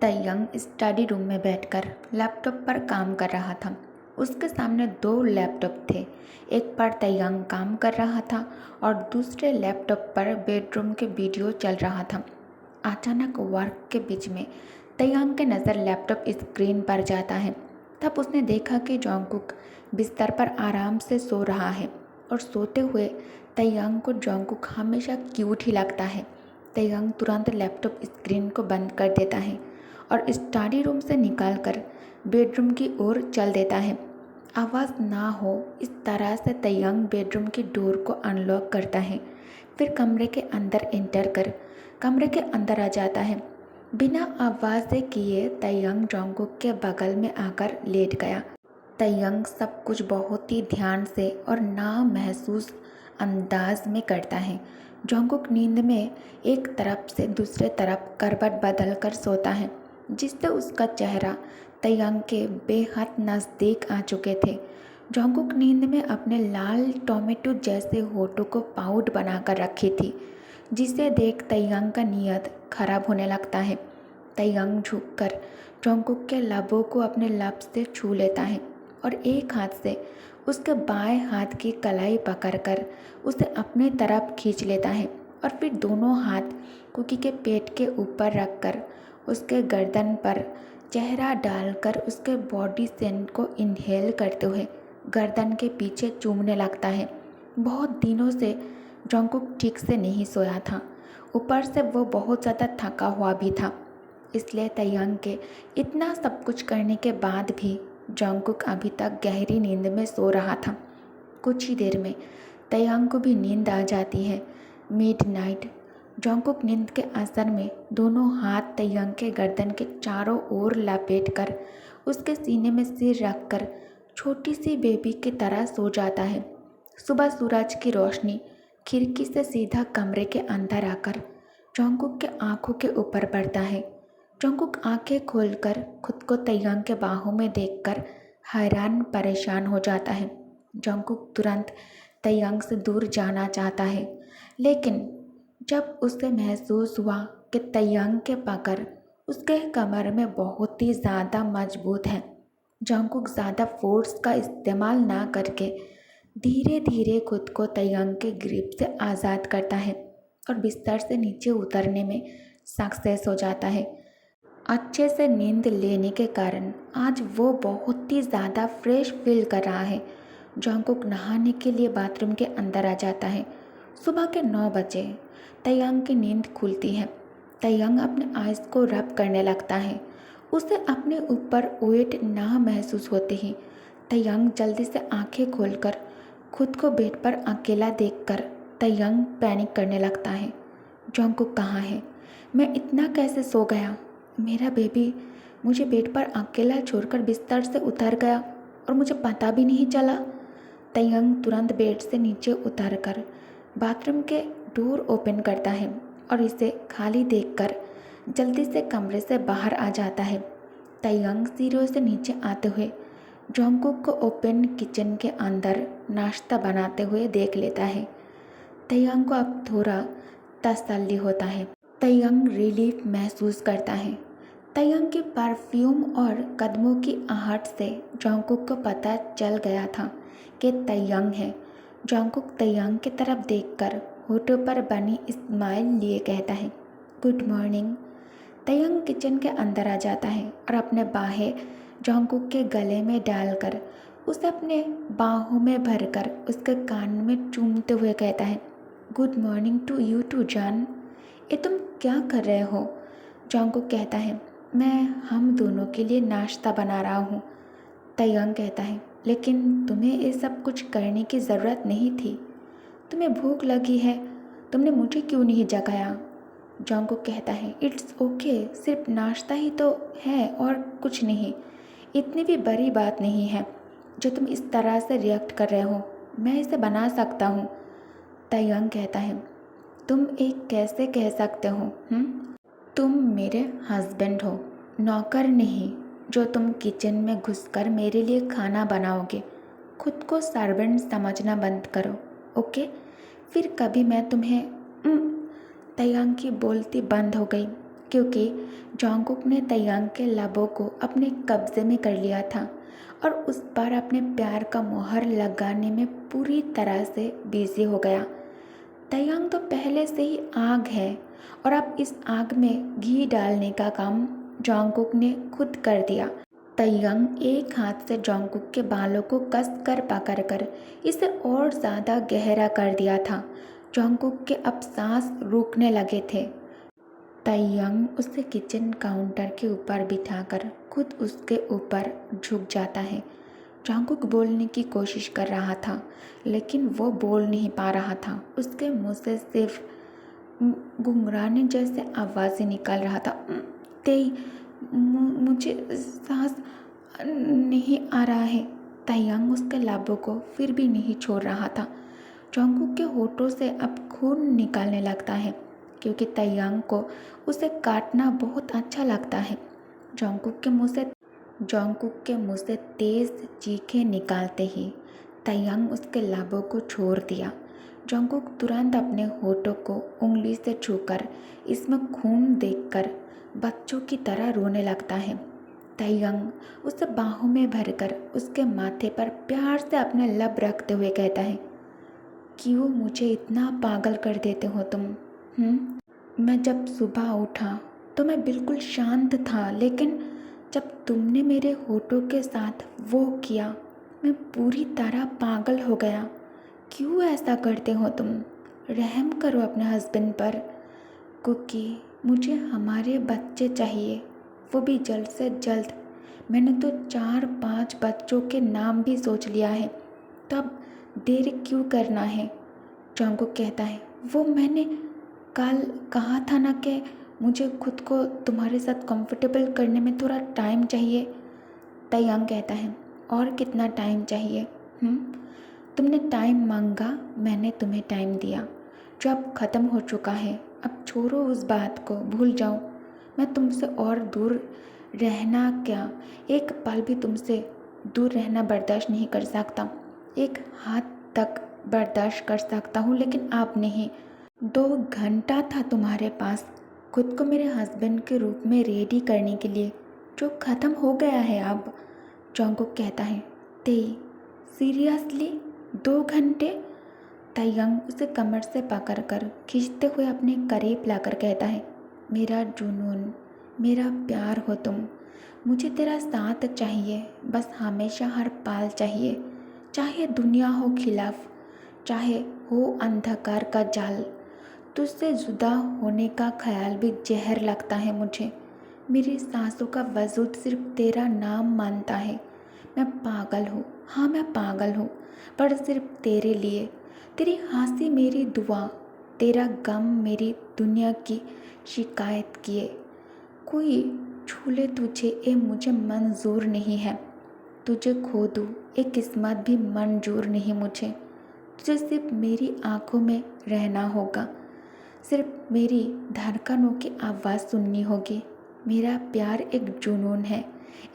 तयंग study room में बैठकर laptop पर काम कर रहा था। उसके सामने दो लैपटॉप थे। एक पर तयंग काम कर रहा था और दूसरे लैपटॉप पर बेडरूम के वीडियो चल रहा था। अचानक वर्क के बीच में तयंग की नज़र लैपटॉप स्क्रीन पर जाता है। तब उसने देखा कि जोंगकुक बिस्तर पर आराम से सो रहा है और सोते हुए तयंग को जोंगकुक हमेशा क्यूट ही लगता है। तयंग तुरंत लैपटॉप स्क्रीन को बंद कर देता है और स्टडी रूम से निकलकर बेडरूम की ओर चल देता है। आवाज़ ना हो इस तरह से तयंग बेडरूम की डोर को अनलॉक करता है। फिर कमरे के अंदर एंटर कर कमरे के अंदर आ जाता है। बिना आवाज़ किए तयंग जोंगकुक के बगल में आकर लेट गया। तयंग सब कुछ बहुत ही ध्यान से और ना महसूस अंदाज में करता है। जोंगकुक नींद में एक तरफ से दूसरे तरफ करवट बदल कर सोता है, जिससे उसका चेहरा तयंग के बेहद नज़दीक आ चुके थे। जोंगकुक नींद में अपने लाल टोमेटो जैसे होठों को पाउड बनाकर रखी थी, जिसे देख तयंग का नीयत खराब होने लगता है। तयंग झुककर जोंगकुक के लबों को अपने लब से छू लेता है और एक हाथ से उसके बाएं हाथ की कलाई पकड़कर उसे अपनी तरफ खींच लेता है और फिर दोनों हाथ कुकी के पेट के ऊपर रखकर उसके गर्दन पर चेहरा डालकर उसके बॉडी सेंट को इनहेल करते हुए गर्दन के पीछे चूमने लगता है। बहुत दिनों से जोंगकुक ठीक से नहीं सोया था। ऊपर से वो बहुत ज़्यादा थका हुआ भी था। इसलिए तयंग के इतना सब कुछ करने के बाद भी जोंगकुक अभी तक गहरी नींद में सो रहा था। कुछ ही देर में तयंग को भी नींद आ जाती है। मिडनाइट जोंगकुक नींद के असर में दोनों हाथ तयंग के गर्दन के चारों ओर लपेटकर उसके सीने में सिर रखकर छोटी सी बेबी की तरह सो जाता है। सुबह सूरज की रोशनी खिड़की से सीधा कमरे के अंदर आकर जोंगकुक के आंखों के ऊपर पड़ता है। जोंगकुक आंखें खोलकर खुद को तयंग के बाहों में देखकर हैरान परेशान हो जाता है। जोंगकुक तुरंत तयंग से दूर जाना चाहता है, लेकिन जब उसे महसूस हुआ कि तयंग के पकड़ उसके कमर में बहुत ही ज़्यादा मजबूत है, जोंगकुक ज़्यादा फोर्स का इस्तेमाल ना करके धीरे धीरे खुद को तयंग के ग्रिप से आज़ाद करता है और बिस्तर से नीचे उतरने में सक्सेस हो जाता है। अच्छे से नींद लेने के कारण आज वो बहुत ही ज़्यादा फ्रेश फील कर रहा है। जोंगकुक नहाने के लिए बाथरूम के अंदर आ जाता है। सुबह के 9 बजे तयंग की नींद खुलती है। तयंग अपने आइज़ को रब करने लगता है। उसे अपने ऊपर वेट ना महसूस होते ही तयंग जल्दी से आंखें खोलकर खुद को बेड पर अकेला देखकर तयंग पैनिक करने लगता है। जोंगकुक कहाँ है? मैं इतना कैसे सो गया? मेरा बेबी मुझे बेड पर अकेला छोड़कर बिस्तर से उतर गया और मुझे पता भी नहीं चला। तयंग तुरंत बेड से नीचे उतरकर बाथरूम के डोर ओपन करता है और इसे खाली देखकर जल्दी से कमरे से बाहर आ जाता है। तयंग सीढ़ियों से नीचे आते हुए जोंगकुक को ओपन किचन के अंदर नाश्ता बनाते हुए देख लेता है। तयंग को अब थोड़ा तसल्ली होता है। तयंग रिलीफ महसूस करता है। तयंग के परफ्यूम और कदमों की आहट से जोंगकुक को पता चल गया था कि तयंग है। जोंगकुक तयंग की तरफ देखकर होठों पर बनी स्माइल लिए कहता है, गुड मॉर्निंग। तयंग किचन के अंदर आ जाता है और अपने बाहें जोंगकुक के गले में डालकर उसे अपने बाहों में भरकर उसके कान में चूमते हुए कहता है, good morning to you too जान। ये तुम क्या कर रहे हो? जोंगकुक कहता है, मैं हम दोनों के लिए नाश्ता बना रहा हूँ। तयंग कहता है, लेकिन तुम्हें ये सब कुछ करने की ज़रूरत नहीं थी। तुम्हें भूख लगी है, तुमने मुझे क्यों नहीं जगाया? जोंगकुक कहता है, इट्स ओके, सिर्फ नाश्ता ही तो है और कुछ नहीं। इतनी भी बड़ी बात नहीं है जो तुम इस तरह से रिएक्ट कर रहे हो। मैं इसे बना सकता हूँ। तयंग कहता है, तुम एक कैसे कह सकते हो? तुम मेरे हस्बैंड हो, नौकर नहीं जो तुम किचन में घुसकर मेरे लिए खाना बनाओगे। खुद को सर्वेंट समझना बंद करो, ओके? फिर कभी मैं तुम्हें तयंग की बोलती बंद हो गई। क्योंकि जोंगकुक ने तैयांग के लबों को अपने कब्जे में कर लिया था और उस पर अपने प्यार का मोहर लगाने में पूरी तरह से बिजी हो गया। तैयांग तो पहले से ही आग है और अब इस आग में घी डालने का काम जोंगकुक ने खुद कर दिया। तैयांग एक हाथ से जोंगकुक के बालों को कस कर पकड़कर इसे और ज़्यादा गहरा कर दिया था। जोंगकुक के अब सांस रुकने लगे थे। तैयांग उसे किचन काउंटर के ऊपर बिठाकर खुद उसके ऊपर झुक जाता है। जोंगकुक बोलने की कोशिश कर रहा था लेकिन वो बोल नहीं पा रहा था। उसके मुंह से सिर्फ गुंगराने जैसे आवाज़ें निकल रहा था। तेई, मुझे सांस नहीं आ रहा है। तैयांग उसके लाभों को फिर भी नहीं छोड़ रहा था। जोंगकुक के होठों से अब खून निकलने लगता है क्योंकि तैयांग को उसे काटना बहुत अच्छा लगता है। जोंगकुक के मुंह से तेज चीखें निकालते ही तैयांग उसके लाभों को छोड़ दिया। जोंगकुक तुरंत अपने होठों को उंगली से छूकर इसमें खून देखकर बच्चों की तरह रोने लगता है। तैयांग उसे बाहों में भरकर उसके माथे पर प्यार से अपने लब रखते हुए कहता है, क्यों मुझे इतना पागल कर देते हो तुम? मैं जब सुबह उठा तो मैं बिल्कुल शांत था, लेकिन जब तुमने मेरे होठों के साथ वो किया मैं पूरी तरह पागल हो गया। क्यों ऐसा करते हो तुम? रहम करो अपने हस्बैंड पर। क्योंकि मुझे हमारे बच्चे चाहिए, वो भी जल्द से जल्द। मैंने तो 4-5 बच्चों के नाम भी सोच लिया है, तब देर क्यों करना है? जोंगकुक कहता है, वो मैंने कल कहा था ना कि मुझे खुद को तुम्हारे साथ कंफर्टेबल करने में थोड़ा टाइम चाहिए। तैयांग कहता है, और कितना टाइम चाहिए? तुमने टाइम मांगा, मैंने तुम्हें टाइम दिया, जो अब ख़त्म हो चुका है। अब छोड़ो उस बात को, भूल जाओ। मैं तुमसे और दूर रहना क्या, एक पल भी तुमसे दूर रहना बर्दाश्त नहीं कर सकता। एक हाथ तक बर्दाश्त कर सकता हूँ, लेकिन आप नहीं। 2 घंटा था तुम्हारे पास खुद को मेरे हस्बैंड के रूप में रेडी करने के लिए, जो ख़त्म हो गया है अब। जोंगकुक कहता है, तेई सीरियसली 2 घंटे? तैयांग उसे कमर से पकड़कर खींचते हुए अपने करीब लाकर कहता है, मेरा जुनून, मेरा प्यार हो तुम। मुझे तेरा साथ चाहिए, बस हमेशा हर पल चाहिए। चाहे दुनिया हो खिलाफ, चाहे हो अंधकार का जाल। तुझसे जुदा होने का ख्याल भी जहर लगता है मुझे। मेरी सांसों का वजूद सिर्फ तेरा नाम मानता है। मैं पागल हूँ, हाँ मैं पागल हूँ, पर सिर्फ तेरे लिए। तेरी हंसी मेरी दुआ, तेरा गम मेरी दुनिया की शिकायत किए। कोई छू ले तुझे ये मुझे मंजूर नहीं है। तुझे खो दूँ एक किस्मत भी मंजूर नहीं मुझे। तुझे सिर्फ मेरी आंखों में रहना होगा, सिर्फ मेरी धड़कनों की आवाज़ सुननी होगी। मेरा प्यार एक जुनून है,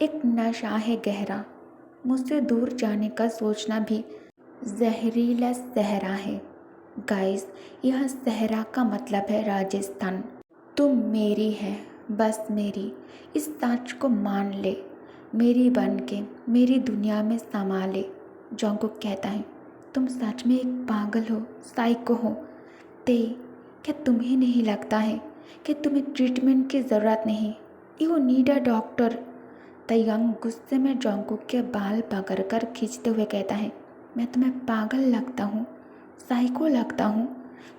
एक नशा है गहरा। मुझसे दूर जाने का सोचना भी जहरीला सहरा है। गाइस, यह सहरा का मतलब है राजस्थान। तुम मेरी है, बस मेरी। इस सच को मान ले, मेरी बन के मेरी दुनिया में समा ले। जोंगकुक कहता है, तुम सच में एक पागल हो, साइको हो। ते, क्या तुम्हें नहीं लगता है कि तुम्हें ट्रीटमेंट की ज़रूरत नहीं? You need a doctor. Taeyang गुस्से में जोंगकुक के बाल पकड़कर खींचते हुए कहता है, मैं तुम्हें पागल लगता हूँ, साइको लगता हूँ?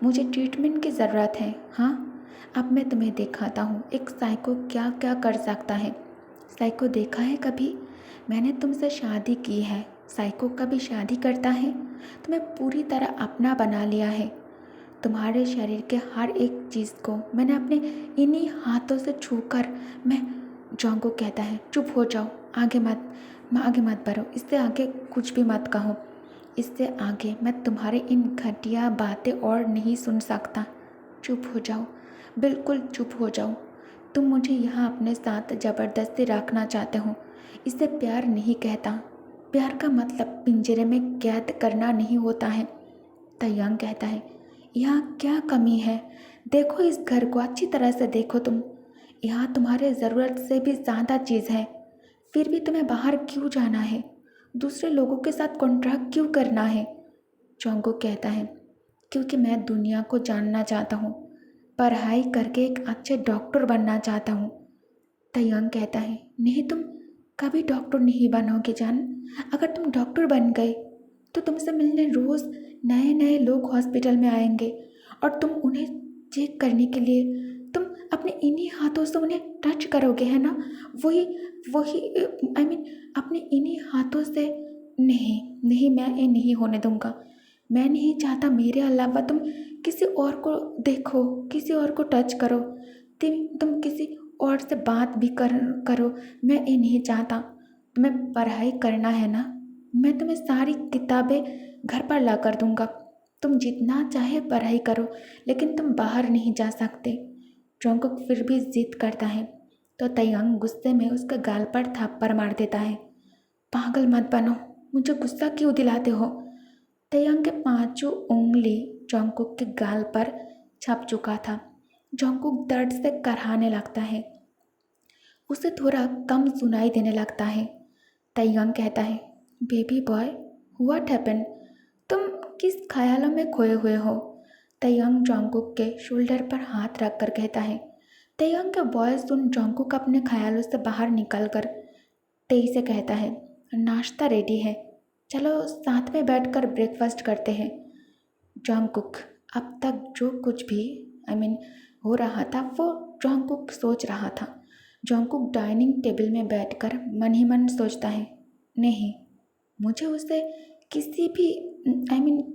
मुझे ट्रीटमेंट की ज़रूरत है, हाँ? अब मैं तुम्हें दिखाता हूँ एक साइको क्या क्या कर सकता है। साइको देखा है कभी? मैंने तुमसे शादी की है। साइको कभी शादी करता है? तुम्हें पूरी तरह अपना बना लिया है। तुम्हारे शरीर के हर एक चीज़ को मैंने अपने इन्हीं हाथों से छूकर मैं। जोंगकुक कहता है, चुप हो जाओ, आगे मत बढ़ो, इससे आगे कुछ भी मत कहो। इससे आगे मैं तुम्हारे इन घटिया बातें और नहीं सुन सकता। चुप हो जाओ, बिल्कुल चुप हो जाओ। तुम मुझे यहाँ अपने साथ ज़बरदस्ती रखना चाहते हो। इसे प्यार नहीं कहता। प्यार का मतलब पिंजरे में कैद करना नहीं होता है। तैयांग कहता है, यहाँ क्या कमी है? देखो इस घर को अच्छी तरह से देखो तुम। यहाँ तुम्हारे ज़रूरत से भी ज़्यादा चीज़ है, फिर भी तुम्हें बाहर क्यों जाना है? दूसरे लोगों के साथ कॉन्ट्रैक्ट क्यों करना है? जोंगकुक कहता है, क्योंकि मैं दुनिया को जानना चाहता हूँ, पढ़ाई करके एक अच्छे डॉक्टर बनना चाहता हूँ। तयंग कहता है, नहीं, तुम कभी डॉक्टर नहीं बनोगे जान। अगर तुम डॉक्टर बन गए तो तुमसे मिलने रोज़ नए नए लोग हॉस्पिटल में आएंगे और तुम उन्हें चेक करने के लिए तुम अपने इन्हीं हाथों से उन्हें टच करोगे, है ना? वही वही आई मीन अपने इन्हीं हाथों से। नहीं नहीं, मैं ये नहीं होने दूंगा। मैं नहीं चाहता मेरे अलावा तुम किसी और को देखो, किसी और को टच करो, तुम किसी और से बात भी करो। मैं ये नहीं चाहता। तुम्हें पढ़ाई करना है ना, मैं तुम्हें सारी किताबें घर पर ला कर दूंगा। तुम जितना चाहे पढ़ाई करो, लेकिन तुम बाहर नहीं जा सकते। जोंगकुक फिर भी जिद करता है तो तयंग गुस्से में उसके गाल पर थप्पड़ मार देता है। पागल मत बनो, मुझे गुस्सा क्यों दिलाते हो? तयंग के पांचों उंगली जोंगकुक के गाल पर छप चुका था। जोंगकुक दर्द से कराहने लगता है, उसे थोड़ा कम सुनाई देने लगता है। तयंग कहता है, बेबी बॉय, व्हाट हैपन? तुम किस ख्यालों में खोए हुए हो? तयंग जोंगकुक के शोल्डर पर हाथ रखकर कहता है। तयंग का वॉइस सुन जोंगकुक अपने ख्यालों से बाहर निकलकर तेई से कहता है, नाश्ता रेडी है, चलो साथ में बैठकर ब्रेकफास्ट करते हैं। जोंगकुक अब तक जो कुछ भी हो रहा था वो जोंगकुक सोच रहा था। जोंगकुक डाइनिंग टेबल में बैठकर मन ही मन सोचता है, नहीं, मुझे उसे किसी भी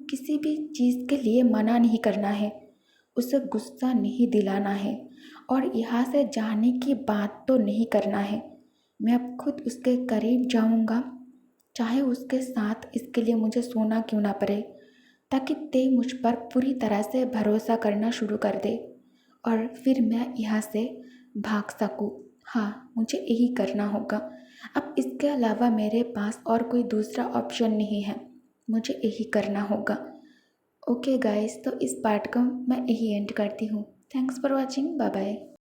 किसी भी चीज़ के लिए मना नहीं करना है, उसे गुस्सा नहीं दिलाना है और यहाँ से जाने की बात तो नहीं करना है। मैं अब खुद उसके करीब जाऊँगा, चाहे उसके साथ इसके लिए मुझे सोना क्यों ना पड़े, ताकि ते मुझ पर पूरी तरह से भरोसा करना शुरू कर दे और फिर मैं यहाँ से भाग सकूँ। हाँ, मुझे यही करना होगा। अब इसके अलावा मेरे पास और कोई दूसरा ऑप्शन नहीं है, मुझे यही करना होगा। ओके गाइस, तो इस पार्ट को मैं यही एंड करती हूँ। Thanks for watching, bye bye.